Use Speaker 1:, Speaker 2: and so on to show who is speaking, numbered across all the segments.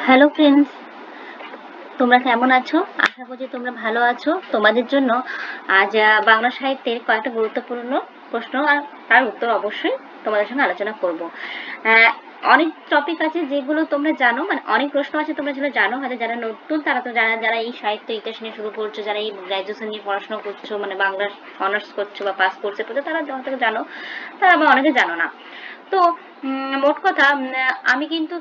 Speaker 1: Hello friends, তোমরা কেমন আছো? আশা করছি তোমরা ভালো আছো। তোমাদের জন্য আজ বাংলা সাহিত্যের কয়েকটা গুরুত্বপূর্ণ প্রশ্ন আর তার উত্তর অবশ্যই তোমাদের সঙ্গে আলোচনা করব। অনেক টপিক আছে যেগুলো তোমরা জানো, মানে অনেক প্রশ্ন আছে তোমরা যেগুলো জানো, হয়তো যারা নতুন তারা তো জানা, যারা এই সাহিত্য ইতিহাস নিয়ে শুরু করছো, যারা এই গ্র্যাজুয়েশন নিয়ে পড়াশোনা করছো, মানে বাংলার অনার্স করছো বা পাস করছে তারা হয়তো জানো, তারা আবার অনেকে জানো না। তো মোট কথা আমি কিন্তু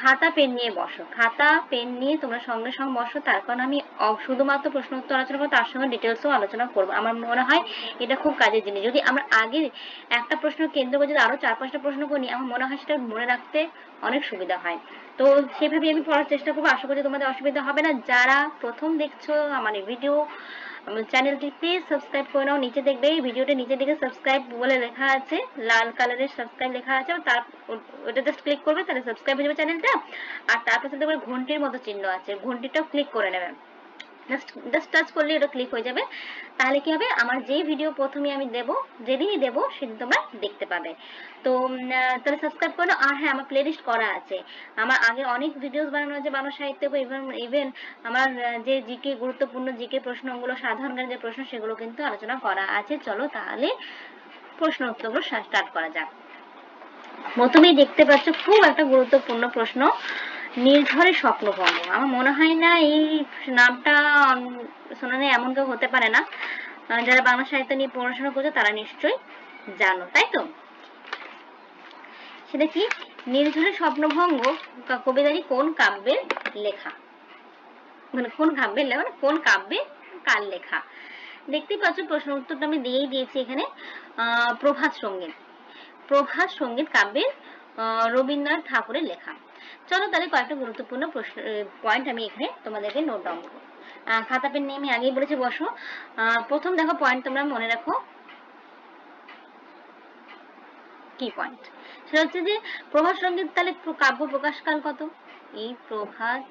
Speaker 1: খাতা পেন নিয়ে বসো, খাতা পেন নিয়ে তোমরা সঙ্গে সঙ্গে বসো, তার কারণ আমি শুধুমাত্র প্রশ্ন উত্তর আলোচনা করবো, তার সঙ্গে ডিটেলসও আলোচনা করবো। আমার মনে হয় এটা খুব কাজের জিনিস। যদি আমরা আগে একটা প্রশ্ন কেন্দ্র করে যদি আরো 4-5টা প্রশ্ন করি, আমার মনে হয় সেটা মনে রাখতে অনেক সুবিধা হয়। তো সেভাবে আমি পড়ার চেষ্টা করবো, আশা করি তোমাদের অসুবিধা হবে না। যারা প্রথম দেখছো আমার এই ভিডিও, আমার চ্যানেলটি প্লিজ সাবস্ক্রাইব করে নাও। নিচে দেখবে এই ভিডিওটা নিচে দিকে সাবস্ক্রাইব বলে লেখা আছে, লাল কালারের সাবস্ক্রাইব লেখা আছে, তার ওটা জাস্ট ক্লিক করবে, তাহলে সাবস্ক্রাইব হয়ে যাবে চ্যানেলটা। আর তারপর দেখবে ঘন্টির মতো চিহ্ন আছে, ঘন্টিটাও ক্লিক করে নেবে। জাস্ট টাচ করলে এটা ক্লিক হয়ে যাবে। তাহলে কি হবে, আমার যেই ভিডিও প্রথমে আমি দেব, যেদিনই দেব সেদিন তোমরা দেখতে পাবে। তো তাহলে সাবস্ক্রাইব করো। আর হ্যাঁ, আমার প্লেলিস্ট করা আছে, আমার আগে অনেক ভিডিওস বানানো আছে বাংলা সাহিত্য, ইভেন আমার যে জিকে, গুরুত্বপূর্ণ জিকে প্রশ্নগুলো, সাধারণ জ্ঞানের যে প্রশ্ন, সেগুলো কিন্তু আলোচনা করা আছে। চলো তাহলে প্রশ্ন উত্তরগুলো স্টার্ট করা যাক। প্রথমেই দেখতে পাচ্ছ খুব একটা গুরুত্বপূর্ণ প্রশ্ন, নির্ঝরের স্বপ্নভঙ্গ। আমার মনে হয় না এই নামটা শোনা নেই এমন কেউ হতে পারে না। যারা বাংলা সাহিত্য নিয়ে পড়াশোনা করছে তারা নিশ্চয়ই জানো, তাই তো? সেটা কি? নির্ঝরের স্বপ্নভঙ্গ কবিতাটি কোন কাব্যের লেখা? মানে কোন কাব্যের লেখা, মানে কোন কাব্যে কার লেখা? দেখতেই পাচ্ছ প্রশ্ন উত্তরটা আমি দিয়েই দিয়েছি এখানে। প্রভাত সঙ্গীত, প্রভাত সঙ্গীত কাব্যের রবীন্দ্রনাথ ঠাকুরের লেখা। চলো তাহলে কয়েকটা গুরুত্বপূর্ণ প্রশ্ন পয়েন্ট আমি এখানে তোমাদেরকে নোট ডাউন করবো। খাতা পেন নিয়ে আমি আগেই বলেছি বসো। প্রথম দেখো পয়েন্ট তোমরা মনে রাখো, কি পয়েন্ট? সেটা হচ্ছে যে প্রভাত সঙ্গীত তাহলে কাব্য প্রকাশকাল কত? এই প্রভাত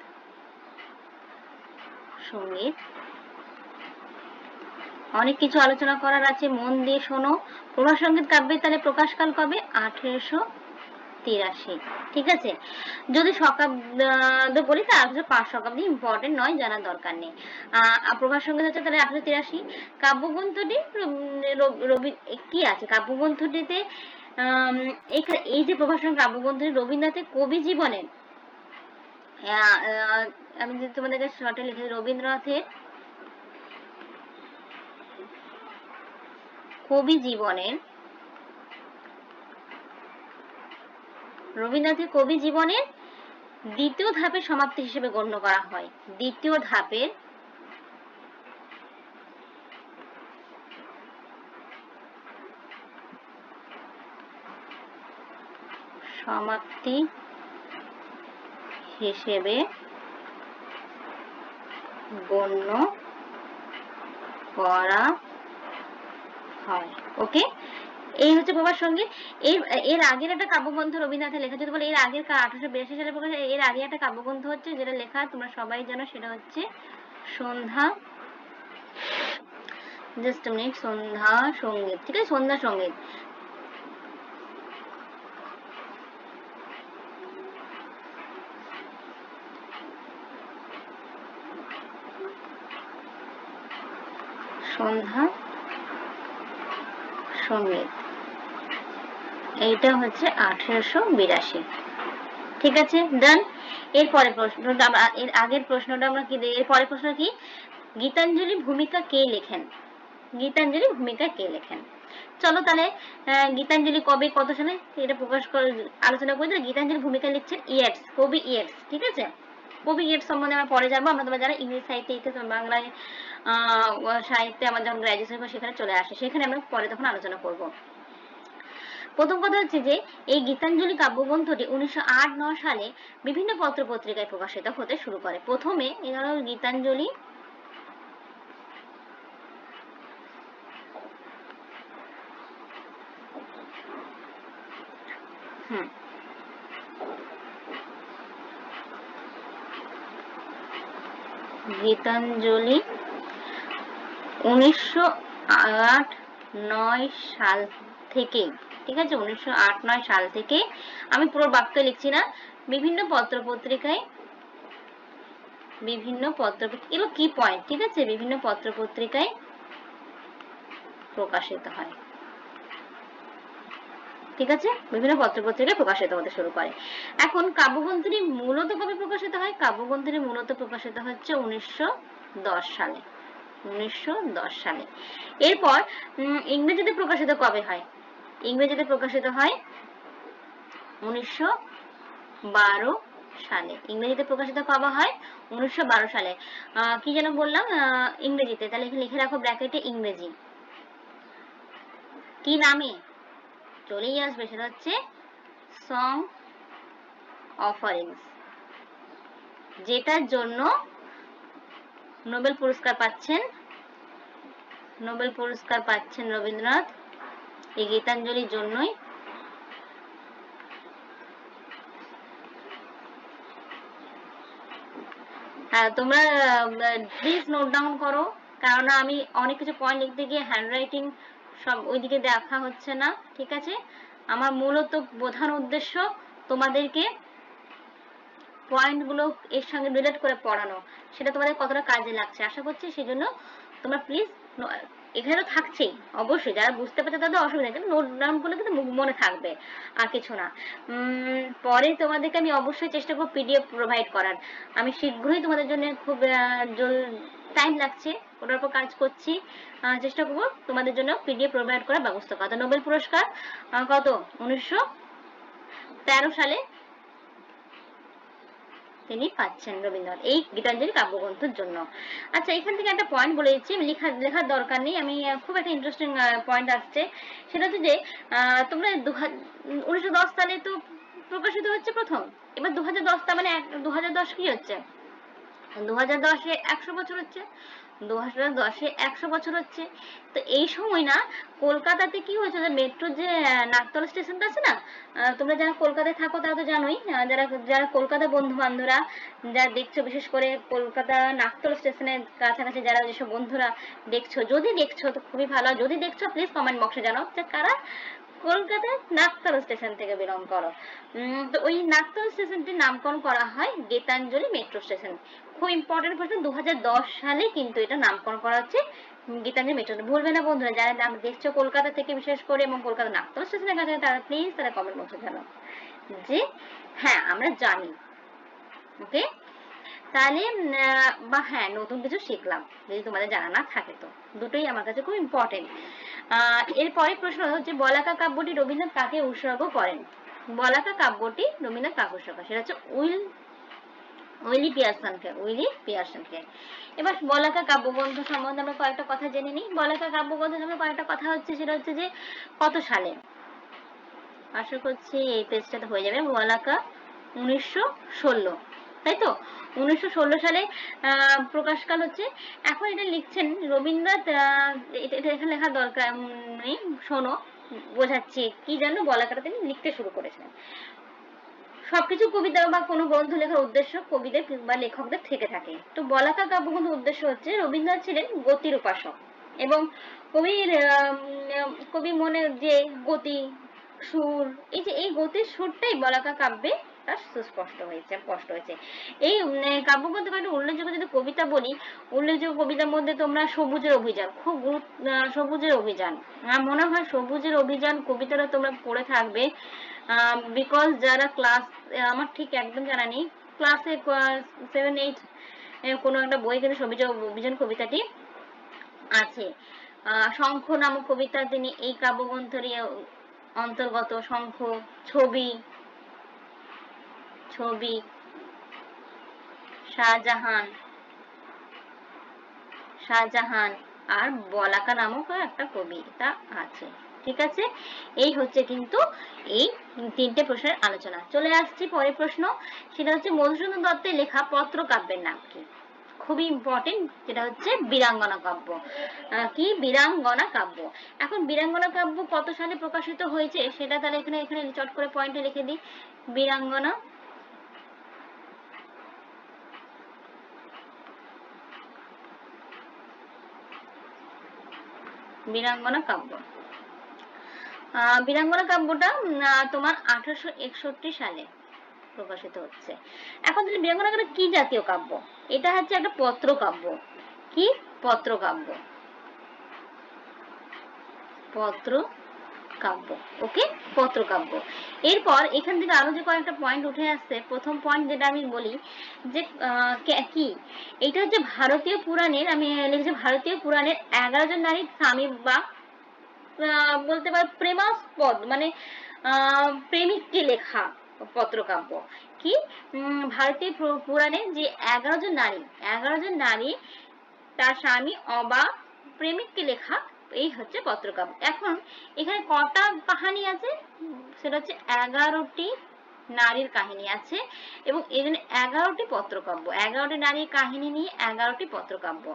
Speaker 1: সঙ্গীত, অনেক কিছু আলোচনা করার আছে, মন দিয়ে শোনো। প্রভাত সঙ্গীত কাব্যের তাহলে প্রকাশকাল কবে? 1883। ঠিক আছে? যদি শকাব্দ বলি তাহলে 5 শতাব্দী ইম্পর্টেন্ট নয়, জানার দরকার নেই। প্রভাত সঙ্গীত হচ্ছে তাহলে 1883। কাব্যগ্রন্থটি রবি কি আছে কাব্যগ্রন্থটিতে? এখানে এই যে প্রভাত সঙ্গীত কাব্যগ্রন্থটি রবীন্দ্রনাথের কবি জীবনের, আমি যদি তোমাদেরকে শর্টে লিখে, রবীন্দ্রনাথের কবি জীবনের, রবীন্দ্রনাথের কবি জীবনের দ্বিতীয় ধাপের সমাপ্তি হিসেবে গণ্য করা হয়। দ্বিতীয় ধাপের সমাপ্তি হিসেবে গণ্য করা হয়। ওকে, এই হচ্ছে প্রভাত সঙ্গীত। এর আগের একটা কাব্যগ্রন্থ রবীন্দ্রনাথের লেখা, যদি বলে এর আগের 1882 সালে প্রকাশ, এর আগে একটা কাব্যগ্রন্থ হচ্ছে যেটা লেখা তোমরা সবাই জানো, সেটা হচ্ছে সন্ধ্যা, জাস্ট মিনিট, সন্ধ্যা সঙ্গীত। ঠিক আছে, সন্ধ্যা সঙ্গীত। সন্ধ্যা সঙ্গীত, এইটা হচ্ছে 1882। ঠিক আছে, ডান। এরপরে প্রশ্নটা, এর আগের প্রশ্নটা আমরা কি, এরপরের প্রশ্ন কি? গীতাঞ্জলি ভূমিকা কে লেখেন? গীতাঞ্জলি ভূমিকা কে লেখেন? চলো তাহলে গীতাঞ্জলি কবে, কত সালে এটা প্রকাশ করে আলোচনা করি। গীতাঞ্জলি ভূমিকা লিখছেন ইয়েটস, কবি ইয়েটস। ঠিক আছে, কবি ইয়েটস সম্বন্ধে আমরা পরে জানবো। আমরা তোমরা যারা ইংলিশ সাহিত্যে, ইতিহাস, বাংলায় সাহিত্যে আমার যখন গ্র্যাজুয়েশন সেখানে চলে আসে, সেখানে আমরা পরে তখন আলোচনা করবো। প্রথম কথা হচ্ছে যে এই গীতাঞ্জলি কাব্যগ্রন্থটি 1908-9 সালে বিভিন্ন পত্র পত্রিকায় প্রকাশিত হতে শুরু করে। প্রথমে এরা গীতাঞ্জলি গীতাঞ্জলি 1908-9 সাল থেকে, ঠিক আছে, 1908-9 সাল থেকে, আমি পুরো বাক্য লিখছি না, বিভিন্ন পত্র পত্রিকায় বিভিন্ন এগুলো কি পয়েন্ট, ঠিক আছে? বিভিন্ন পত্রপত্রিকায় প্রকাশিত হয়, ঠিক আছে? বিভিন্ন পত্রপত্রিকায় প্রকাশিত হতে শুরু করে। এখন কাব্যগ্রন্থটি মূলত কবে প্রকাশিত হয়? কাব্যগ্রন্থটি মূলত প্রকাশিত হচ্ছে 1910 সালে। 1910 সালে। এরপর ইংরেজিতে প্রকাশিত কবে হয়? ইংরেজিতে প্রকাশিত হয় 1912 সালে। ইংরেজিতে প্রকাশিত কবে হয়? 1912 সালে। কি যেন বললাম? ইংরেজিতে। তাহলে লিখে রাখো ব্র্যাকেটে ইংরেজি। কি নামে? চলেই আসবে, সেটা হচ্ছে সং অফারিংস, যেটার জন্য নোবেল পুরস্কার পাচ্ছেন রবীন্দ্রনাথ এই গীতাঞ্জলির জন্যই। হ্যাঁ, তোমরা প্লিজ নোট ডাউন করো, কারণ আমি অনেক কিছু পয়েন্ট লিখতে গিয়ে হ্যান্ডরাইটিং সব ওইদিকে দেখা হচ্ছে না, ঠিক আছে? আমার মূলত প্রধান উদ্দেশ্য তোমাদেরকে পয়েন্টগুলো এর সঙ্গে রিলেট করে পড়ানো, সেটা তোমাদের কতটা কাজে লাগছে আশা করছি। সেই জন্য তোমরা প্লিজ, এখানে তো থাকছেই অবশ্যই, যারা বুঝতে পারছে তাদের অসুবিধা নেই, কিন্তু নোট ডাউন করলে কিন্তু মনে থাকবে, আর কিছু না। পরে তোমাদেরকে আমি অবশ্যই চেষ্টা করবো পিডিএফ প্রোভাইড করার। আমি শীঘ্রই তোমাদের জন্য খুব টাইম লাগছে, ওটার উপর কাজ করছি। চেষ্টা করবো তোমাদের জন্য পিডিএফ প্রোভাইড করার ব্যবস্থা করা। নোবেল পুরস্কার কত? 1913 সালে তিনি পাচ্ছেন রবীন্দ্রনাথ এই গীতাঞ্জলি কাব্যগ্রন্থের জন্য। আচ্ছা, এখান থেকে একটা পয়েন্ট বলে দিচ্ছি, লেখার দরকার নেই, আমি খুব একটা ইন্টারেস্টিং পয়েন্ট আসছে, সেটা হচ্ছে যে তোমরা 1910 সালে তো প্রকাশিত হচ্ছে প্রথম, এবার 2010, তার মানে 2010 কি হচ্ছে? 2010-এ 100 বছর হচ্ছে। 2010-এ 100 বছর হচ্ছে। তো এই সময় না কলকাতাতে কি হয়েছে, যে মেট্রো যে নাকতলা স্টেশনটা আছে না, তোমরা যারা কলকাতায় থাকো তারা তো জানোই, যারা যারা কলকাতা বন্ধু বান্ধবরা যারা দেখছো, বিশেষ করে কলকাতা নাকতলা স্টেশনের কাছাকাছি যারা যেসব বন্ধুরা দেখছো, যদি দেখছো তো খুবই ভালো, যদি দেখছো প্লিজ কমেন্ট বক্সে জানাও যে কারা কলকাতার নাকতলা স্টেশন থেকে বিলং করো। তো ওই নাকতলা স্টেশনটির নামকরণ করা হয় গীতাঞ্জলি মেট্রো স্টেশন। খুব ইম্পর্টেন্ট কোয়েশ্চেন, 2010 সালে কিন্তু এটা নামকরণ করা হচ্ছে গীতাঞ্জলি মেট্রো। ভুলবে না বন্ধুরা, যারা দেখছো কলকাতা থেকে বিশেষ করে এবং কলকাতা নাকতলা স্টেশনের কাছে, তারা প্লিজ তারা কমেন্ট বক্সে জানাও যে হ্যাঁ আমরা জানি। ওকে, তাহলে বা হ্যাঁ নতুন কিছু শিখলাম যদি তোমাদের জানা না থাকে, তো দুটোই আমার কাছে খুব ইম্পর্টেন্ট। এরপরে প্রশ্ন হচ্ছে বলাকা কাব্যটি রবীন্দ্রনাথ কাকে উৎসর্গ করেন? বলাকা কাব্যটি রবীন্দ্রনাথ কাকে উৎসর্গ, সেটা হচ্ছে উইলি পিয়ারসনকে। এবার বলাকা কাব্যগ্রন্থ সম্বন্ধে আমরা কয়েকটা কথা জেনে নিই। বলাকা কাব্যগ্রন্থ সম্বন্ধে কয়েকটা কথা হচ্ছে, সেটা হচ্ছে যে কত সালে, আশা করছি এই পেজটাতে হয়ে যাবে। বলাকা 1916, তাই তো? 1916 সালে প্রকাশকাল হচ্ছে। এখন এটা লিখছেন রবীন্দ্রনাথ, এটা এখানে লেখার দরকার নেই, শোনো বোঝাচ্ছি কি জানো, বলাকাটা তিনি লিখতে শুরু করেছিলেন। সবকিছু কবিতা বা কোনো গ্রন্থ লেখার উদ্দেশ্য কবিদের বা লেখকদের থেকে থাকে। তো বলাকা কাব্যগ্রন্থের উদ্দেশ্য হচ্ছে, রবীন্দ্রনাথ ছিলেন গতির উপাসক এবং কবি মনে যে গতি, সুর, এই যে এই গতির সুরটাই বলাকা কাব্যে তার সুস্পষ্ট হয়েছে, স্পষ্ট হয়েছে। এই কাব্যগ্রন্থে কয়েকটা উল্লেখযোগ্য যদি কবিতা বলি, উল্লেখযোগ্য কবিতার মধ্যে তোমরা সবুজের অভিযান, খুব সবুজের অভিযান, আমার মনে হয় সবুজের অভিযান কবিতাটা তোমরা পড়ে থাকবে, বিকজ যারা ক্লাস, আমার ঠিক একদম জানা নেই, ক্লাসে 7-8 কোনো একটা বই কিন্তু সবুজের অভিযান কবিতাটি আছে। শঙ্খ নামক কবিতা তিনি এই কাব্যগ্রন্থের অন্তর্গত। শঙ্খ, ছবি, শাহজাহান আর বলাকা নামক একটা কবিতা আছে, ঠিক আছে? এই হচ্ছে কিন্তু এই তিনটে প্রশ্নের আলোচনা। চলে আসছি পরের প্রশ্ন, সেটা হচ্ছে মধুসূদন দত্তের লেখা পত্র কাব্যের নাম কি? খুবই ইম্পর্টেন্ট, যেটা হচ্ছে বীরাঙ্গনা কাব্য। কি? বীরাঙ্গনা কাব্য। এখন বীরাঙ্গনা কাব্য কত সালে প্রকাশিত হয়েছে সেটা তাহলে এখানে চট করে পয়েন্টে লিখে দিই। বীরাঙ্গনা কাব্য, বীরাঙ্গনা কাব্যটা তোমার 1861 সালে, প্রকাশিত হচ্ছে। এখন তাহলে বিড়ঙ্গনা কি জাতীয় কাব্য? এটা হচ্ছে একটা পত্রকাব্য। কি? পত্রকাব্য। পত্রকাব্য। ওকে, পত্রকাব্য। এরপর এখান থেকে আরো যে কয়েকটা পয়েন্ট উঠে আসছে, প্রথম পয়েন্ট যেটা আমি বলি যে কি এটা হচ্ছে ভারতীয় পুরাণের, আমি লিখেছি ভারতীয় পুরাণের 11 জন নারীর স্বামী বা বলতে পারো প্রেমাস্পদ মানে প্রেমিককে লেখা পত্রকাব্য। কি? ভারতীয় পুরাণে যে 11 জন নারী তার স্বামী অবা প্রেমিককে লেখা এই হচ্ছে পত্রকাব্য। এখন এখানে কটা কাহিনী আছে? সেটা হচ্ছে 11টি নারীর কাহিনী আছে এবং এই জন্য 11টি পত্রকাব্য। 11টি নারীর কাহিনী নিয়ে 11টি পত্রকাব্য।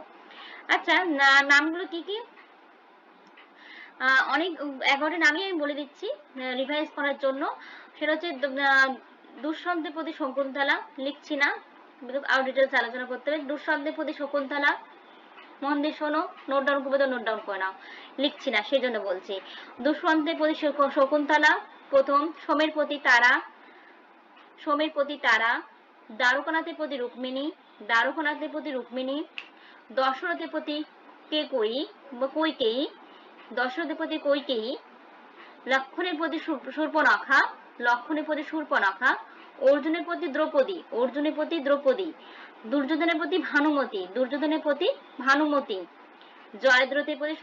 Speaker 1: আচ্ছা, নামগুলো কি কি? অনেক 11টি নামই আমি বলে দিচ্ছি রিভাইজ করার জন্য। সেটা হচ্ছে দুঃসন্দেহ প্রতি শকুন্তলা, লিখছি না, আরো ডিটেলস আলোচনা করতে হবে। দুঃসন্দেহ প্রতি শকুন্তলা, মন দিয়ে শোনো, নোট ডাউন করবে তো নোট ডাউন করে নাও, লিখছি না সেই জন্য বলছি। দুঃসন্দেহ প্রতি শকুন্তলা প্রথম, সোমের প্রতি তারা, দ্বারকানাথের প্রতি রুক্মিণী, দশরথের প্রতি কৈকেয়ী, লক্ষণের প্রতি শূর্পণখা, অর্জুনের প্রতি দ্রৌপদী, দুর্যোধনের প্রতি ভানুমতি, জয়দ্রথের প্রতি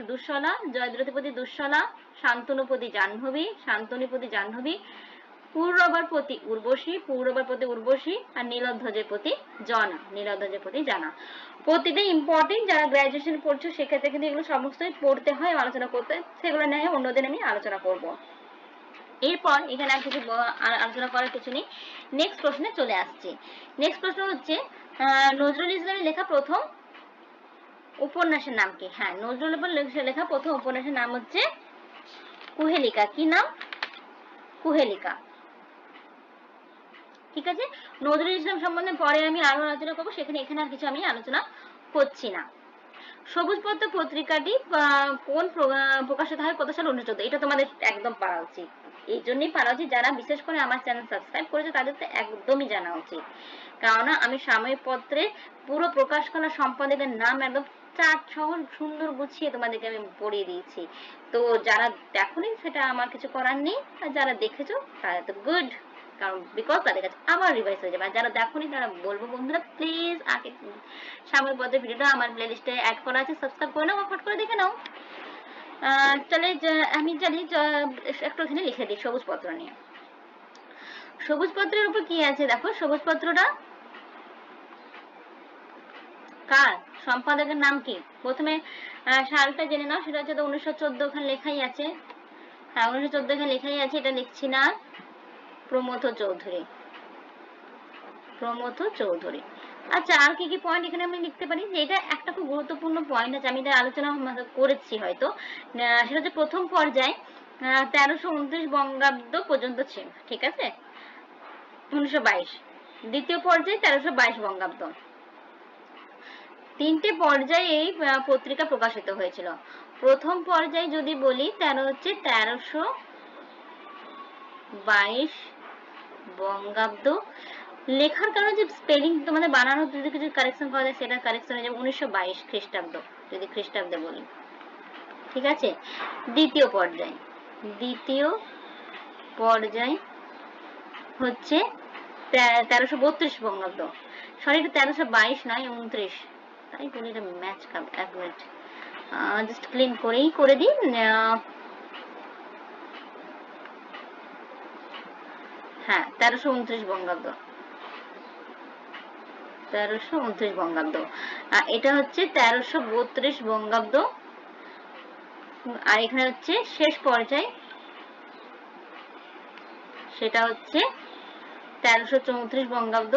Speaker 1: দুঃশলা, শান্তনুর প্রতি জাহ্নবী, পূর্ববার প্রতি উর্বশী, আর নীলধ্বজের প্রতি জানা। প্রতিটা ইম্পর্টেন্ট, যারা গ্রাজুয়েশন পড়ছো সেক্ষেত্রে কিন্তু এগুলো সমস্তই পড়তে হয়, আলোচনা করতে হয়, সেগুলো নিয়ে অন্যদিন আমি আলোচনা করব। এরপর এখানে আর কিছু আলোচনা করার কিছু নেই, নেক্সট প্রশ্নে চলে আসছি। নেক্সট প্রশ্ন হচ্ছে নজরুল ইসলামের লেখা প্রথম উপন্যাসের নাম কি? হ্যাঁ, নজরুল লেখা প্রথম উপন্যাসের নাম হচ্ছে কুহেলিকা। কি নাম? কুহেলিকা। ঠিক আছে, নজরুল ইসলাম সম্বন্ধে পরে আমি আরো আলোচনা করবো, এখানে আর কিছু আমি আলোচনা করছি না। সবুজ পত্র পত্রিকাটি কোন প্রকাশিত হয় কত সালে? 1914। এটা তোমাদের একদম পারা উচিত, এই জন্যই পারা উচিত যারা বিশেষ করে আমার চ্যানেল সাবস্ক্রাইব করেছে তাদের তো একদমই জানা উচিত, কারণ আমি সাময়িক পত্রে পুরো প্রকাশ করা সম্পাদকের নাম একদম চার্ট সহ সুন্দর গুছিয়ে তোমাদেরকে আমি পড়িয়ে দিয়েছি। তো যারা দেখোনি সেটা আমার কিছু করার নেই, আর যারা দেখেছো তারা তো গুড, কারণ বিকজ তাদের কাছে আবার রিভাইজ হয়ে যাবে। আর যারা দেখোনি তারা বলবো বন্ধুরা প্লিজ আগে সাময়িক পত্রের ভিডিওটা আমার প্লেলিস্টে অ্যাড করা আছে, সাবস্ক্রাইব করে নাও, ফট করে দেখে নাও। আমি জানি একটু এখানে লিখে দিই সবুজ পত্র নিয়ে। সবুজ পত্রের উপর কি আছে দেখো, সবুজ পত্রটা কার? সম্পাদকের নাম কি? প্রথমে সালটা জেনে নাও, সেটা হচ্ছে 1914, ওখানে লেখাই আছে। হ্যাঁ, 1914 এখানে লেখাই আছে, এটা লিখছি না। প্রমথ চৌধুরী। আচ্ছা, আর কি কি পয়েন্ট এখানে আমি লিখতে পারি? যে এটা একটা খুব গুরুত্বপূর্ণ পয়েন্ট আছে, আমি এটা আলোচনা করেছি হয়তো, সেটা হচ্ছে প্রথম পর্যায়ে 1329 বঙ্গাব্দ পর্যন্ত ছিল, ঠিক আছে, 1922। দ্বিতীয় পর্যায়ে 1322 বঙ্গাব্দ। 3টে পর্যায়ে এই পত্রিকা প্রকাশিত হয়েছিল। প্রথম পর্যায়ে যদি বলি 1322 বঙ্গাব্দ। লেখার কারণে যে স্পেলিং তোমাদের বানানোর যদি কিছু কারেকশন করা যায় সেটা কারেকশন হয়ে যাবে 1922 খ্রিস্টাব্দ, যদি খ্রিস্টাব্দে বলি, ঠিক আছে। দ্বিতীয় পর্যায় হচ্ছে 1332 বঙ্গাব্দ, সরি এটা 1322 নয় 29, তাই বলি এটা ম্যাচ কাপ। এক মিনিট জাস্ট ক্লিন করে দিই। হ্যাঁ, 1329 বঙ্গাব্দ, 1329 বঙ্গাব্দ। এটা হচ্ছে 1332 বঙ্গাব্দ। আর এখানে হচ্ছে শেষ পর্যায়, সেটা হচ্ছে 1334 বঙ্গাব্দ।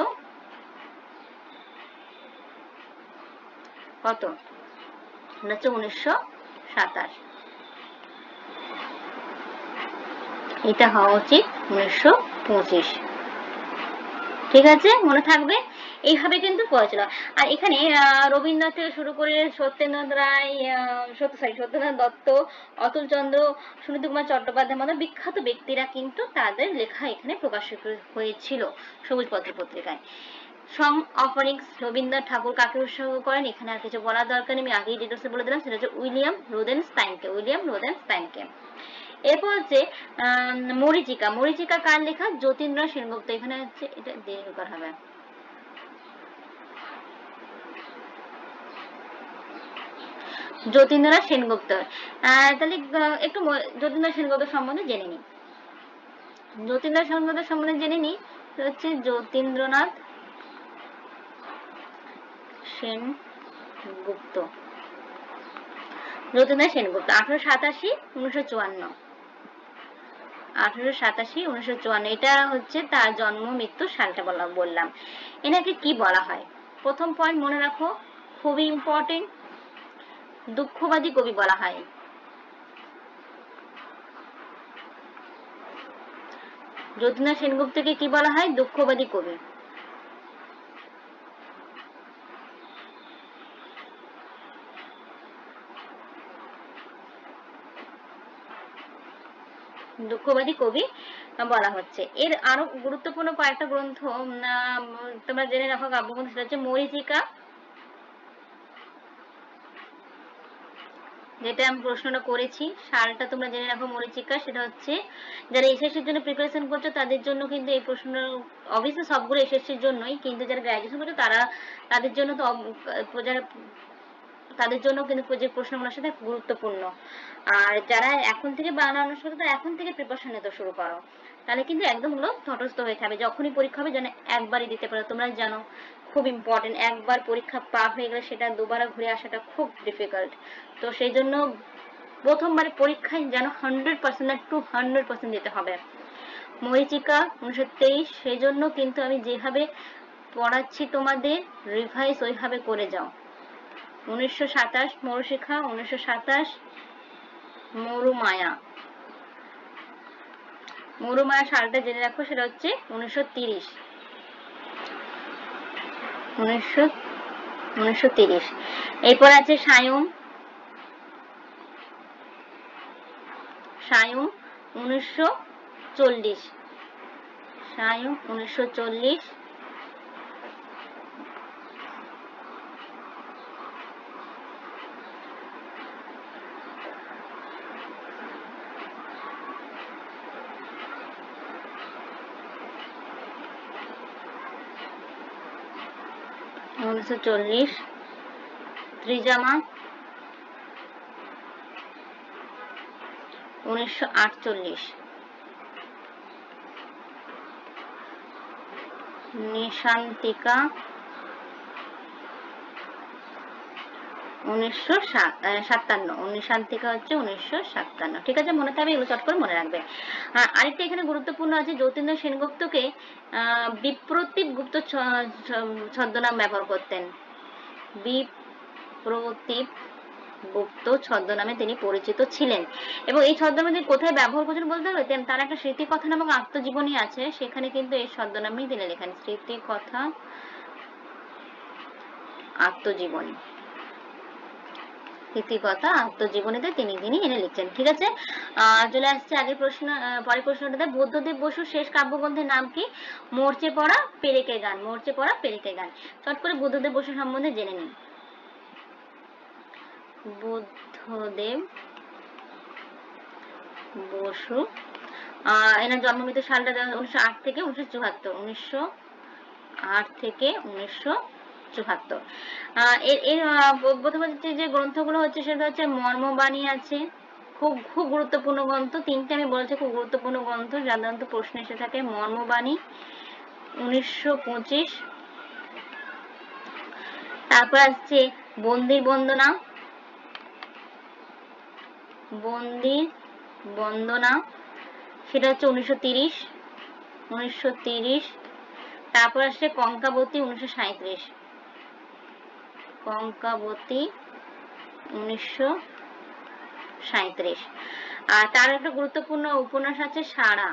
Speaker 1: কত? হচ্ছে 1927। এটা হওয়া উচিত 1925। ঠিক আছে, মনে থাকবে। এইভাবে কিন্তু পড়েছিল। আর এখানে রবীন্দ্রনাথ থেকে শুরু করে সত্যেন্দ্রনাথ রায়, সত্যেন্দ্রনাথ দত্ত, অতুল চন্দ্র, সুনীতি কুমার চট্টোপাধ্যায়ের মতো বিখ্যাত ব্যক্তিরা কিন্তু তাদের লেখা এখানে প্রকাশিত হয়েছিল সবুজ পত্র পত্রিকায়। সং অফারিংস রবীন্দ্রনাথ ঠাকুর কাকে উৎসর্গ করেন, এখানে আর কিছু বলার দরকার নেই, আমি আগেই ডিটেলসে বলে দিলাম, সেটা হচ্ছে উইলিয়াম রোদেনস্টাইনকে। এরপর হচ্ছে মরীচিকা কার লেখা, যতীন্দ্রনাথ সেনগুপ্ত। এখানে হচ্ছে এটা দীর্ঘকার হবে, যতীন্দ্রনাথ সেনগুপ্ত। তাহলে একটু যতীন্দ্রনাথ সেনগুপ্ত সম্বন্ধে জেনে নিই। যতীন্দ্রনাথ সেনগুপ্ত সম্বন্ধে জেনে নিই, হচ্ছে যতীন্দ্রনাথ সেনগুপ্ত। 1887-1954, এটা হচ্ছে তার জন্ম মৃত্যু সালটা বললাম। এনাকে কি বলা হয়? প্রথম পয়েন্ট মনে রাখো, খুবই ইম্পর্টেন্ট, দুঃখবাদী কবি বলা হয়। যতীন্দ্রনাথ সেনগুপ্তকে কি বলা হয়? দুঃখবাদী কবি। দুঃখবাদী কবি বলা হচ্ছে। এর আরো গুরুত্বপূর্ণ কয়েকটা গ্রন্থ তোমরা জেনে রাখো কাব্যগ্রন্থ, সেটা হচ্ছে মরীচিকা, যেটা আমি প্রশ্নটা করেছি, সালটা তোমরা জেনে রাখো। মরীচিকা, সেটা হচ্ছে যারা এসএসসির জন্য প্রিপারেশন করছো তাদের জন্য কিন্তু এই প্রশ্নটা অবশ্যই সবগুলো এসএসসির জন্যই, কিন্তু যারা গ্র্যাজুয়েশন করছো তাদের জন্য তো তাদের জন্য কিন্তু যে প্রশ্নগুলোর সাথে গুরুত্বপূর্ণ। আর যারা এখন থেকে বাংলা অনার্স করছো তারা এখন থেকে প্রিপারেশন নিতে শুরু করো, তাহলে কিন্তু একদম হলো তটস্থ হয়ে থাকবে, যখনই পরীক্ষা হবে যেন একবারই দিতে পারো। তোমরা জানো খুব ইম্পর্টেন্ট, একবার পরীক্ষা পার হয়ে গেলে সেটা দুবার ঘুরে আসাটা খুব ডিফিকাল্ট। তো সেই জন্য প্রথমবারে পরীক্ষায় যেন 100% না 200% দিতে হবে। মরীচিকা 1923, সেই জন্য কিন্তু আমি যেভাবে পড়াচ্ছি তোমাদের রিভাইজ ওইভাবে করে যাও। 1927 মরুশিখা, 1927 মরুমায়া সালটা জেনে রাখো, সেটা হচ্ছে 1930। এরপর আছে সায়ম 1940, সায়ম 1940। ত্রিজামা 1948, নিশান্তিকা 1957, নিশান্তিকা হচ্ছে 1957। ঠিক আছে, মনে থাকবে, এগুলো চট করে মনে রাখবে। আরেকটা এখানে গুরুত্বপূর্ণ আছে, যতীন্দ্র সেনগুপ্তকে বিপ্রতীপ গুপ্ত ছদ্মনাম ব্যবহার করতেন। বিপ্রতীপ গুপ্ত ছদ্মনামে তিনি পরিচিত ছিলেন, এবং এই ছদ্মনামে তিনি কোথায় ব্যবহার করছেন বলতে হবে, তার একটা স্মৃতিকথা নামক আত্মজীবনী আছে, সেখানে কিন্তু এই ছদ্মনামেই তিনি লেখেন, স্মৃতিকথা আত্মজীবনী। আত্মজীবনীতে তিনি এনে লিখছেন। ঠিক আছে, চলে আসছে আগের প্রশ্ন, পরের প্রশ্নটাতে, বুদ্ধদেব বসুর শেষ কাব্যগ্রন্থের নাম কি? মরচে পড়া পেরেকে গান। চট করে বুদ্ধদেব বসু সম্বন্ধে জেনে নিন। বুদ্ধদেব বসু, এনার জন্ম মৃত্যু সালটা 1908 থেকে 1974, 1908 থেকে 1974। এর প্রথম হচ্ছে যে গ্রন্থগুলো হচ্ছে, সেটা হচ্ছে মর্মবাণী আছে, খুব গুরুত্বপূর্ণ গ্রন্থ, তিনটে আমি বলছি খুব গুরুত্বপূর্ণ গ্রন্থ, সাধারণত প্রশ্ন এসে থাকে। মর্মবাণী 1925, তারপর আসছে বন্দির বন্দনা, সেটা হচ্ছে 1930। তারপর আসছে কঙ্কাবতী 1937, কঙ্কাবতী 1937। আর তার একটা গুরুত্বপূর্ণ উপন্যাস আছে সারা,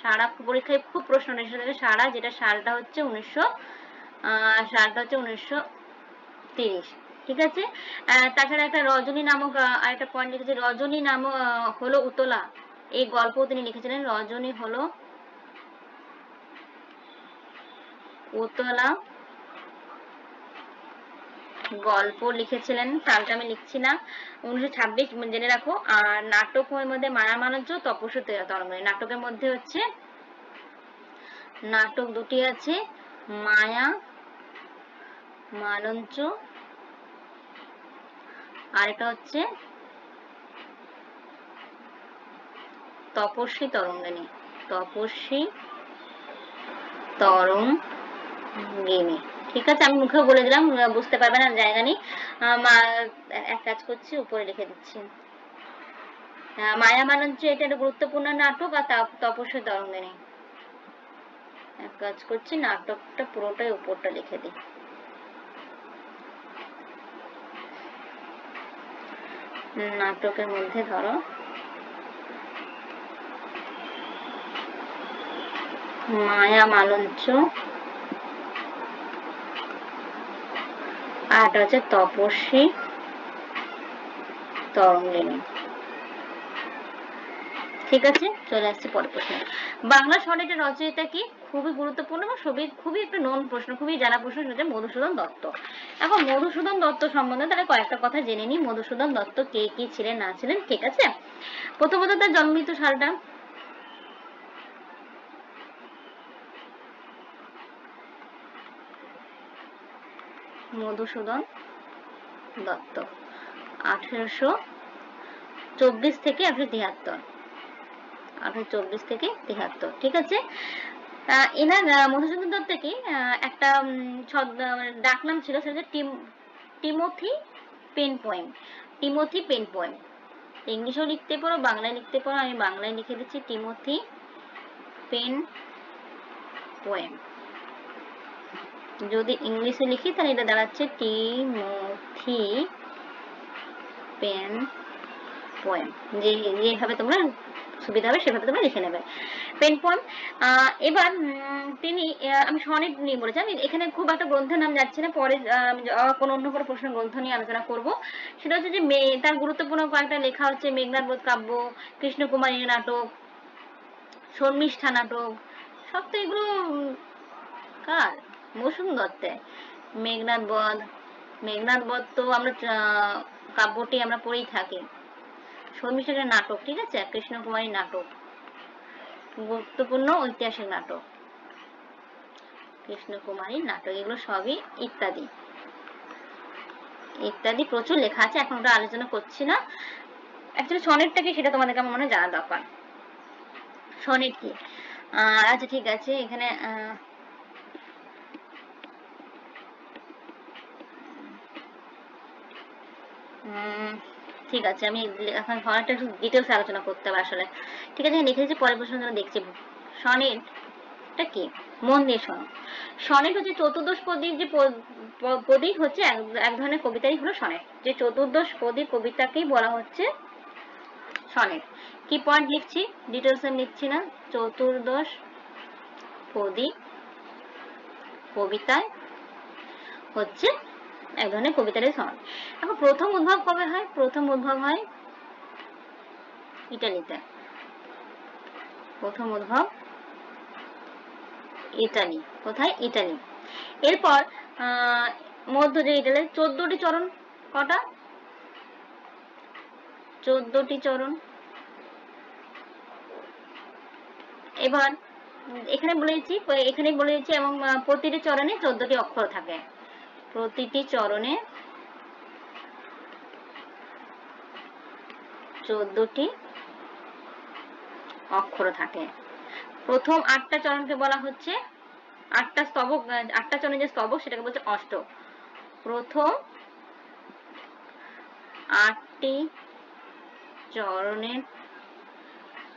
Speaker 1: সারা পরীক্ষায় খুব প্রশ্ন এসে থাকে সারা, যেটা সালটা হচ্ছে 1930। ঠিক আছে। তাছাড়া একটা রজনী নামক আরেকটা পয়েন্ট লিখেছে, রজনী নামক হলো উতলা, এই গল্প তিনি লিখেছিলেন। রজনী হলো উতলা গল্প লিখেছিলেন, সালটা আমি লিখছি না। 1926 জেনে রাখো। আর নাটকের মধ্যে মায়া মানজ্য, তপস্বী তরঙ্গিনী। নাটকের মধ্যে হচ্ছে নাটক দুটি আছে, মায়া মালঞ্চ, আর এটা হচ্ছে তপস্বী তরঙ্গিনী। তপস্বী তরঙ্গিনী। ঠিক আছে, আমি মুখে বলে দিলাম, বুঝতে পারবে না, জায়গা নেই। এক কাজ করছি, উপরে লিখে দিচ্ছি। মায়া মালঞ্চ এটা একটা গুরুত্বপূর্ণ নাটক, আর তপস্বী তরঙ্গিনী। এক কাজ করছি, নাটকটা পুরোটাই উপরটা লিখে দিই। নাটকের মধ্যে ধরো মায়া মালঞ্চ, আর হচ্ছে তপস্বী তরঙ্গিনী। ঠিক আছে, চলে আসছি পরের প্রশ্ন। বাংলা সনেটের রচয়িতা কি? খুবই গুরুত্বপূর্ণ এবং খুবই একটা নন প্রশ্ন, খুবই জানা প্রশ্ন, সেটা মধুসূদন দত্ত। এখন মধুসূদন দত্ত সম্বন্ধে তাহলে কয়েকটা কথা জেনে নিই। মধুসূদন দত্ত কে কি ছিলেন না ছিলেন। ঠিক আছে, প্রথমত তার জন্মমৃত্যু সালটা। মধুসূদন দত্ত 1824 থেকে 1873। 1824 থেকে 73। ঠিক আছে। এনার মধুসূদন দত্তকে একটা ডাকনাম ছিল, সেটা হচ্ছে Timothy Pen Poem. Timothy Pen Poem. ইংলিশেও লিখতে পারো, বাংলায় লিখতে পারো, আমি বাংলায় লিখে দিচ্ছি টিমোথি পেন পোয়েম। যদি ইংলিশে লিখি তাহলে এটা দাঁড়াচ্ছে টিমোথি পেন পোয়েম। যেভাবে তোমরা সুবিধা হবে সেভাবে তোমরা লিখে নেবে, পেন পোয়েম। এবার তিনি, আমি সনেট নিয়ে বলেছি, আমি এখানে খুব একটা গ্রন্থের নাম যাচ্ছে না, পরে কোনো অন্য কোনো প্রশ্ন গ্রন্থ নিয়ে আলোচনা করব। সেটা হচ্ছে যে তার গুরুত্বপূর্ণ কয়েকটা লেখা হচ্ছে মেঘনাদ বধ কাব্য, কৃষ্ণকুমারী নাটক, শর্মিষ্ঠা নাটক। সব তো এগুলো কার? মধুসূদন দত্তের। মেঘনাদ বধ তো আমরা কাব্যটি আমরা পড়েই থাকি। শর্মিষ্ঠা নাটক, ঠিক আছে, কৃষ্ণকুমারী নাটক গুরুত্বপূর্ণ ঐতিহাসিক নাটক, কৃষ্ণকুমারী নাটক, এগুলো সবই ইত্যাদি ইত্যাদি প্রচুর লেখা আছে, এখন ওটা আলোচনা করছি না। অ্যাকচুয়ালি সনেটটা কি সেটা তোমাদেরকে আমার মনে হয় জানা দরকার। সনেট কি? আচ্ছা ঠিক আছে, এখানে ঠিক আছে, আমি এখন সনেটটা একটু ডিটেলস আলোচনা করতে হবে আসলে। ঠিক আছে, লিখে দিচ্ছি, পরের প্রশ্ন যেন দেখছি। সনেটটা কি? মন দিয়ে শোনো। সনেট হচ্ছে চতুর্দশ পদীর যে পদী হচ্ছে এক ধরনের কবিতাই হলো সনেট। যে চতুর্দশ পদী কবিতাকেই বলা হচ্ছে সনেট। কি পয়েন্ট লিখছি, ডিটেলস আমি লিখছি না। চতুর্দশ পদী কবিতায় হচ্ছে এক ধরনের কবিতারই সনেট। এখন প্রথম উদ্ভব কবে হয়? প্রথম উদ্ভব হয় ইটালিতে। প্রথম উদ্ভব ইটালি। কোথায়? ইটালি। এরপর মধ্য যে ইটালি 14টি চরণ। কটা? 14টি চরণ। এবার এখানে বলেছি এবং প্রতিটি চরণে 14টি অক্ষর থাকে। প্রতিটি চরণে 14টি অক্ষর থাকে। প্রথম 8টা চরণকে বলা হচ্ছে 8টা স্তবক, 8টা চরণের যে স্তবক সেটাকে বলছে অষ্টক। প্রথম 8টি চরণের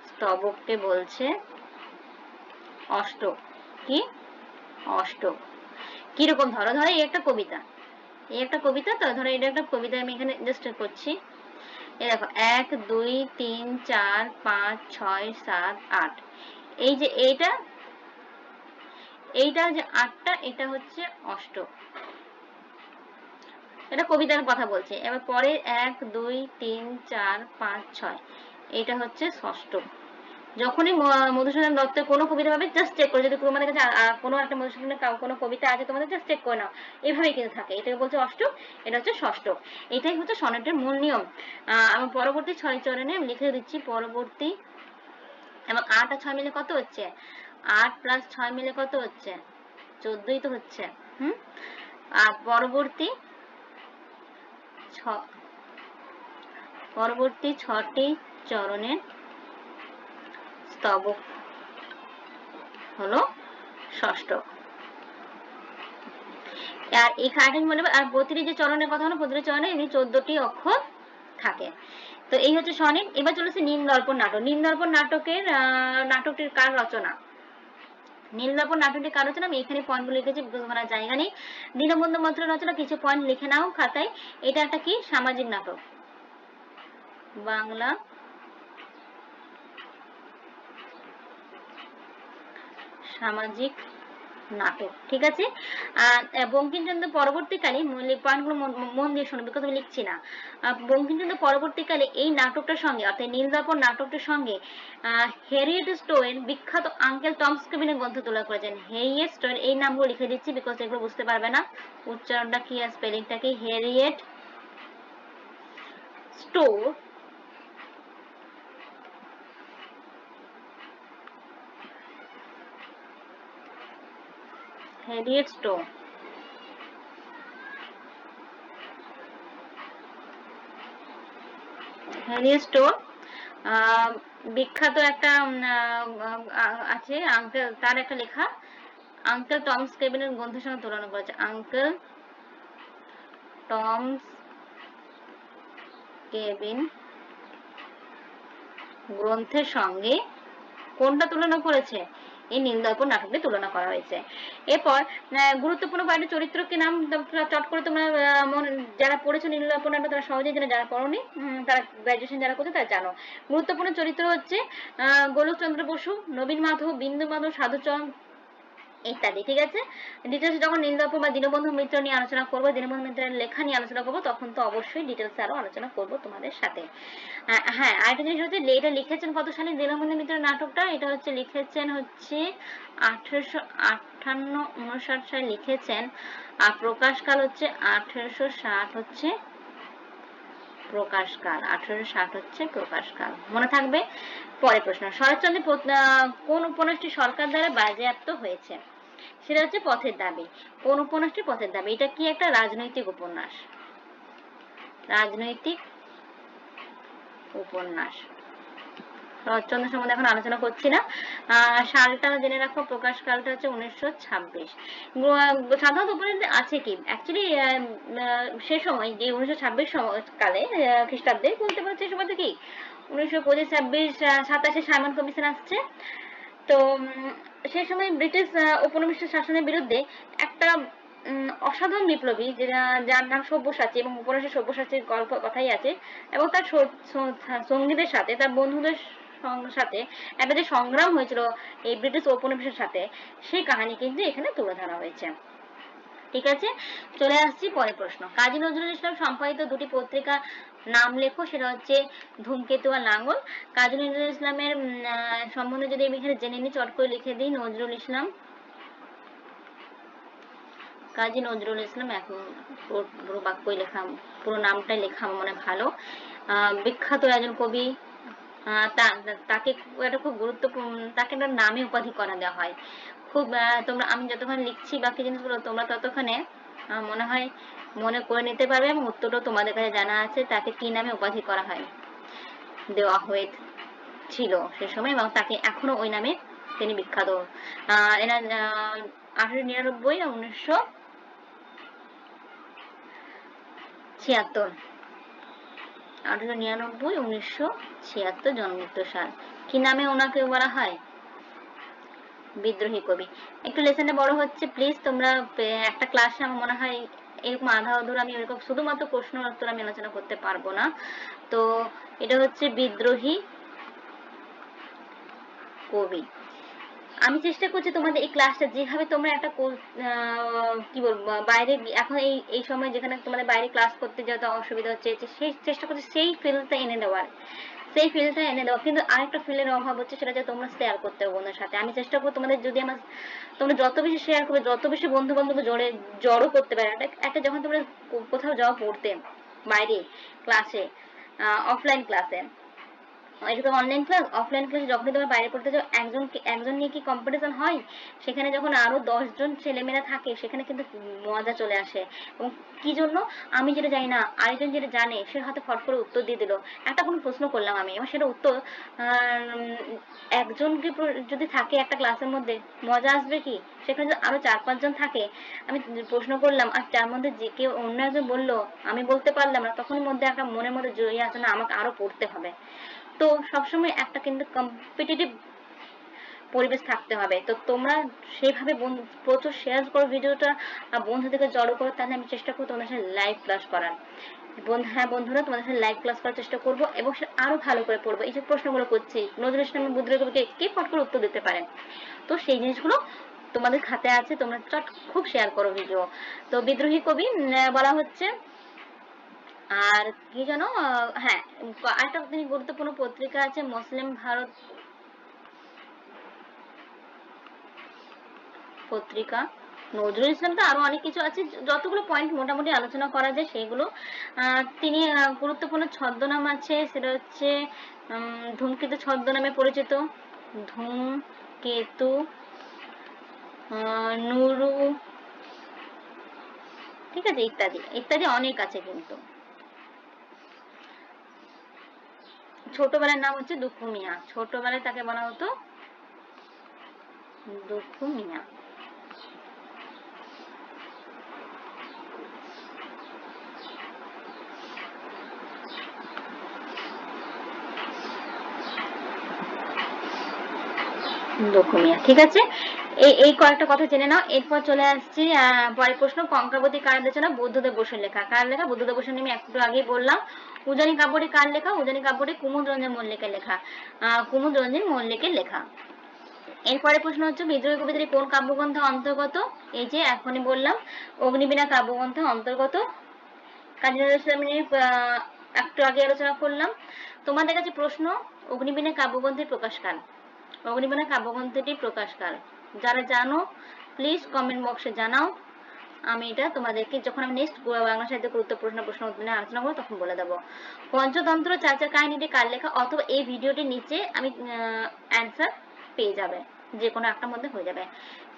Speaker 1: স্তবককে বলছে অষ্টক। কি? অষ্টক। কিরকম? ধরো এই একটা কবিতা, তো ধরো এটা একটা কবিতা, আমি এখানে জাস্ট করছি। এই দেখো 1 2 3 4 5 6 7 8, এই যে এইটা যে 8টা, এটা হচ্ছে অষ্টক। এটা কবিতার কথা বলছে। এবার পরে 1 2 3 4 5 6, এটা হচ্ছে ষষ্ঠক। যখনই মধুসূদন দত্তের কোনো কবিতা পাবে জাস্ট চেক করে, যদি তোমাদের কাছে কোনো একটা মধুসূদনের কোনো কবিতা আছে তোমাদের জাস্ট চেক করে নাও, এইভাবেই কিন্তু থাকে। এটাকে বলছে অষ্টক, এটা হচ্ছে ষষ্ঠক। এটাই হচ্ছে সনেটের মূল নিয়ম। আমি পরবর্তী 6 চরণে লিখে দিচ্ছি। পরবর্তী এবং 8 আর 6 মিলে কত হচ্ছে? 8 প্লাস 6 মিলে কত হচ্ছে? 14ই তো হচ্ছে। আর পরবর্তী 6টি চরণের স্তবক হলো ষষ্ঠক। আর এই কার্টিং মনে আর প্রতিটি যে চরণের কথা হলো, প্রতিটি চরণে এমনি 14টি অক্ষর থাকে। তো এই হচ্ছে সনেট। এবার চলেছে নীলদর্পণ নাটক। নীলদর্পণ নাটকটির কার রচনা? নীলদর্পণ নাটকটির কার রচনা? আমি এখানে পয়েন্টগুলো লিখেছি, বিকজ আমার জায়গা নেই। দীনবন্ধু মিত্রের রচনা, কিছু পয়েন্ট লিখে নাও খাতায়। এটা একটা কি সামাজিক নাটক, বাংলা সামাজিক নাটক। ঠিক আছে। বঙ্কিমচন্দ্র পরবর্তীকালে পয়েন্টগুলো মন দিয়ে শোনো, বিকজ আমি লিখছি না। বঙ্কিমচন্দ্র পরবর্তীকালে এই নাটকটার সঙ্গে, অর্থাৎ নীলদর্পণ নাটকটার সঙ্গে হ্যারিয়েট স্টোয়ের বিখ্যাত আঙ্কেল টমস কেবিনের গ্রন্থ তুলনা করেছেন। হ্যারিয়েট স্টোয়ের, এই নামগুলো লিখে দিচ্ছি বিকজ এগুলো বুঝতে পারবে না উচ্চারণটা কি আর স্পেলিংটা কি। Harriet store Harriet store Harriet store বিখ্যাত একটা আছে আঙ্কেল, তার একটা লেখা আঙ্কেল টমস কেবিনের গ্রন্থের সঙ্গে তুলনা করেছে। আঙ্কেল টমস কেবিন গ্রন্থের সঙ্গে কোনটা তুলনা করেছে? এই নীলদর্পণ নাটকটি তুলনা করা হয়েছে। এরপর গুরুত্বপূর্ণ কয়েকটি চরিত্রকে নাম চট করে তোমরা যারা পড়েছো নীলদর্পণ নাটক তারা সহজেই জানো, যারা পড়োনি তারা গ্রাজুয়েশন যারা করছে তারা জানো। গুরুত্বপূর্ণ চরিত্র হচ্ছে গোলকচন্দ্র বসু, নবীন মাধব, বিন্দু মাধব, সাধুচন্দ্র ইত্যাদি। ঠিক আছে। ডিটেলস যখন নীলদর্পণ বা দীনবন্ধু মিত্র নিয়ে আলোচনা করবো, দীনবন্ধু মিত্রের লেখা নিয়ে আলোচনা করবো, তখন তো অবশ্যই ডিটেলস আরো আলোচনা করবো তোমাদের সাথে। হ্যাঁ, আরেকটা জিনিস হচ্ছে এটা লিখেছেন কত সালে দীনবন্ধু মিত্রের নাটকটা? এটা হচ্ছে লিখেছেন হচ্ছে 1858-59 সালে লিখেছেন। আর প্রকাশকাল হচ্ছে 1860 হচ্ছে প্রকাশকাল। 1860 হচ্ছে প্রকাশকাল, মনে থাকবে। পরের প্রশ্ন, শরৎচন্দ্রের কোন উপন্যাসটি সরকার দ্বারা বাজেয়াপ্ত হয়েছে? সেটা হচ্ছে পথের দাবি। কোন উপন্যাসটি? পথের দাবি। এটা কি একটা রাজনৈতিক উপন্যাস, রাজনৈতিক উপন্যাস। শরৎচন্দ্র সম্বন্ধে এখন আলোচনা করছি না। সালটা জেনে রাখো, প্রকাশকালটা হচ্ছে 1926। সাধারণত উপন্যাসে আছে কি অ্যাকচুয়ালি সে সময় যে 1926 কালে খ্রিস্টাব্দে বলতে পারছি, সময় কি 1925-26-27 সাইমন কমিশন আসছে। তো সেই সময় ব্রিটিশ উপনিবেশ শাসনের বিরুদ্ধে একটা অসাধারণ বিপ্লবী যার নাম সব্যসাচী, এবং উপন্যাসে সব্যসাচীর গল্প কথাই আছে, এবং তার সঙ্গীদের সাথে, তার বন্ধুদের সাথে একটা যে সংগ্রাম হয়েছিল এই ব্রিটিশ উপনিবেশের সাথে, সেই কাহিনী কিন্তু এখানে তুলে ধরা হয়েছে। ঠিক আছে। চলে আসছি পরের প্রশ্ন, কাজী নজরুল ইসলাম সম্পাদিত দুটি পত্রিকা নাম লেখো। সেটা হচ্ছে ধূমকেতু আর লাঙ্গল। কাজী নজরুল ইসলামের সম্বন্ধে যদি আমি এখানে জেনে নিই, চট করে লিখে দিই নজরুল ইসলাম। কাজী নজরুল ইসলাম, এখন পুরো বাক্যই লেখা, পুরো নামটাই লেখা মনে ভালো। বিখ্যাত একজন কবি। তাকে একটা খুব গুরুত্বপূর্ণ, তাকে একটা নামে উপাধি করা দেওয়া হয়। খুব তোমরা, আমি যতক্ষণ লিখছি বাকি জিনিসগুলো তোমরা ততক্ষণে মনে হয় মনে করে নিতে পারবে, এবং উত্তরটাও তোমাদের কাছে জানা আছে তাকে কি নামে উপাধি করা হয়, দেওয়া হয়েছিল সে সময়, এবং তাকে এখনো ওই নামে তিনি বিখ্যাত। এনার 1899 আর 1976, 1899-1976 জন্মমৃত্যু সাল। কি নামে ওনাকে বলা হয়? বিদ্রোহী কবি। একটু লেসনটা বড় হচ্ছে, প্লিজ তোমরা একটা ক্লাসে আমার মনে হয় এরকম আধা অধুরা আমি এরকম শুধুমাত্র প্রশ্ন উত্তর আমি আলোচনা করতে পারবো না। তো এটা হচ্ছে বিদ্রোহী কবি। আমি চেষ্টা করছি তোমাদের এই ক্লাসটা যেভাবে তোমরা একটা কি বলবো বাইরে এখন এই সময় যেখানে তোমাদের বাইরে ক্লাস করতে যেতে অসুবিধা হচ্ছে, সেই চেষ্টা করছি সেই ফিলটা এনে দেওয়ার, সেই ফিলটা এনে দেওয়া। কিন্তু আরেকটা ফিলের অভাব হচ্ছে, সেটা যে তোমরা শেয়ার করতে হবে বন্ধুদের সাথে। আমি চেষ্টা করবো তোমাদের যদি আমার তোমরা যত বেশি শেয়ার করবে, যত বেশি বন্ধু বান্ধব জড়ো করতে পারে। একটা যখন তোমরা কোথাও যাও পড়তে বাইরে ক্লাসে, অফলাইন ক্লাসে, এটা তো অনলাইন ক্লাস, অফলাইন ক্লাসে যখনই তোমরা বাইরে পড়তে যাও একজন নিয়ে কি কম্পিটিশন হয়, সেখানে যখন আরো 10 জন ছেলেমেয়েরা থাকে সেখানে কিন্তু মজা চলে আসে। এবং কি জন্য আমি যেটা জানি না আরেকজন যেটা জানে সে হয়তো ফট করে উত্তর দিয়ে দিল। একটা কোনো প্রশ্ন করলাম আমি, এবং সেটা উত্তর একজনকে যদি থাকে একটা ক্লাসের মধ্যে, মজা আসবে কি? সেখানে যদি আরো 4-5 জন থাকে, আমি প্রশ্ন করলাম আর তার মধ্যে যে কেউ অন্য একজন বললো আমি বলতে পারলাম না, তখন মধ্যে একটা মনের মধ্যে জড়িয়ে আসে না আমাকে আরো পড়তে হবে। তো সবসময় একটা কিন্তু কম্পিটিটিভ পরিবেশ থাকতে হবে। তো তোমরা সেইভাবে প্রচুর শেয়ার করো ভিডিওটা, আর বন্ধুদেরকে জড়ো করো, তাহলে আমি চেষ্টা করবো তোমাদের সাথে লাইভ ক্লাস করার। হ্যাঁ বন্ধুরা, তোমাদের সাথে লাইভ ক্লাস করার চেষ্টা করবো এবং সে আরো ভালো করে পড়বো। এই যে প্রশ্নগুলো করছি, নজরুল ইসলামের বুদ্ধির কবিকে কে ফট করে উত্তর দিতে পারে, তো সেই জিনিসগুলো তোমাদের খাতায় আছে, তোমরা চট খুব শেয়ার করো ভিডিও। তো বিদ্রোহী কবি বলা হচ্ছে। আর কি জানো, হ্যাঁ আরেকটা গুরুত্বপূর্ণ পত্রিকা আছে মুসলিম ভারত পত্রিকা। নজরুল ইসলাম তো আরো অনেক কিছু আছে, যতগুলো পয়েন্ট মোটামুটি আলোচনা করা যায় সেগুলো। তিনি গুরুত্বপূর্ণ ছদ্মনাম আছে, সেটা হচ্ছে ধূমকেতু ছদ্মনামে পরিচিত, ধূমকেতু, নুরু, ঠিক আছে, ইত্যাদি ইত্যাদি অনেক আছে। কিন্তু ছোটবেলার নাম হচ্ছে দুঃখু মিয়া, ছোটবেলায় তাকে বলা হতো দুঃখু মিয়া। দুঃখু মিয়া, ঠিক আছে। এই কয়েকটা কথা জেনে নাও। এরপর চলে আসছি পরের প্রশ্ন, কঙ্কাবতী কার রচনা? বুদ্ধদেব বসুর লেখা। কার লেখা? বুদ্ধদেব বসু। আমি একটু আগেই বললাম। উজানি কাব্যটি কার লেখা? উজানি কাব্যটি কুমুদ রঞ্জন মল্লিকের লেখা। কুমুদ রঞ্জন মল্লিকের লেখা। এরপরে প্রশ্ন হচ্ছে বিদ্রোহী কবিতাটি কোন কাব্যগ্রন্থের অন্তর্গত? এই যে এখনই বললাম, অগ্নিবীণা কাব্যগ্রন্থের অন্তর্গত। কাজী নজরুল ইসলামের একটু আগে আলোচনা করলাম। তোমাদের কাছে প্রশ্ন, অগ্নিবীণা কাব্যগ্রন্থের প্রকাশকাল? অগ্নিবীণা কাব্যগ্রন্থটি প্রকাশকাল যারা জানো প্লিজ কমেন্ট বক্সে জানাও। আমি এটা তোমাদেরকে যখন আমি নেক্সট বাংলা সাহিত্য গুরুত্বপূর্ণ প্রশ্ন উত্তরে আলোচনা করবো তখন বলে দেবো। পঞ্চতন্ত্র চাচার কাহিনীটি কার লেখা? অথবা এই ভিডিওটির নিচে আমি অ্যান্সার পেয়ে যাবে, যে কোনো একটা মধ্যে হয়ে যাবে,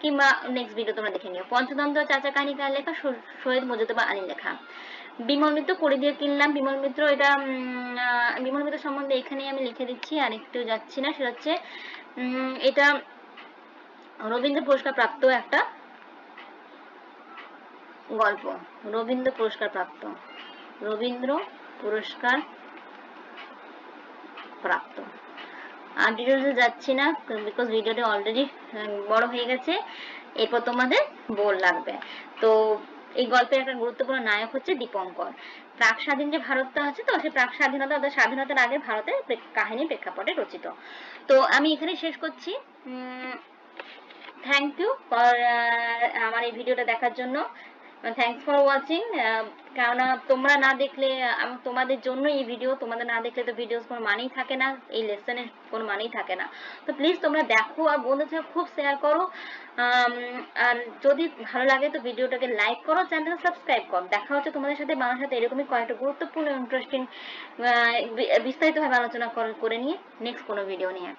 Speaker 1: কিংবা নেক্সট ভিডিও তোমরা দেখে নিও। পঞ্চতন্ত্র চাচার কাহিনী কার লেখা? সৈয়দ মুজতবা আলীর লেখা। বিমল মিত্র করে দিয়ে কিনলাম। বিমল মিত্র, এটা বিমল মিত্র সম্বন্ধে এখানেই আমি লিখে দিচ্ছি, আর একটু যাচ্ছি না। সেটা হচ্ছে এটা রবীন্দ্র পুরস্কার প্রাপ্ত একটা গল্প, রবীন্দ্র পুরস্কার প্রাপ্ত, রবীন্দ্র পুরস্কার প্রাপ্ত। আর ডিটেলসে যাচ্ছি না, বিকজ ভিডিওটা অলরেডি বড় হয়ে গেছে। এরপর তোমাদের বোর লাগবে। তো এই গল্পের একটা গুরুত্বপূর্ণ নায়ক হচ্ছে দীপঙ্কর। প্রাক স্বাধীন যে ভারতটা আছে, তো সে প্রাক স্বাধীনতা অর্থাৎ স্বাধীনতার আগে ভারতের কাহিনী প্রেক্ষাপটে রচিত। তো আমি এখানে শেষ করছি। থ্যাংক ইউ ফর আমার এই ভিডিওটা দেখার জন্য। Thanks for watching. কেননা তোমরা না দেখলে, তোমাদের জন্য এই ভিডিও, তোমাদের না দেখলে তো ভিডিওর কোনো মানেই থাকে না, এই লেসনের কোনো মানেই থাকে না। তো প্লিজ তোমরা দেখো আর বন্ধুদের সাথে খুব শেয়ার করো। আর যদি ভালো লাগে তো ভিডিওটাকে লাইক করো, চ্যানেলটা সাবস্ক্রাইব করো। দেখা হচ্ছে তোমাদের সাথে বাংলার সাথে এরকমই কয়েকটা গুরুত্বপূর্ণ ইন্টারেস্টিং বিস্তারিতভাবে আলোচনা করে নিয়ে নেক্সট কোনো ভিডিও নিয়ে।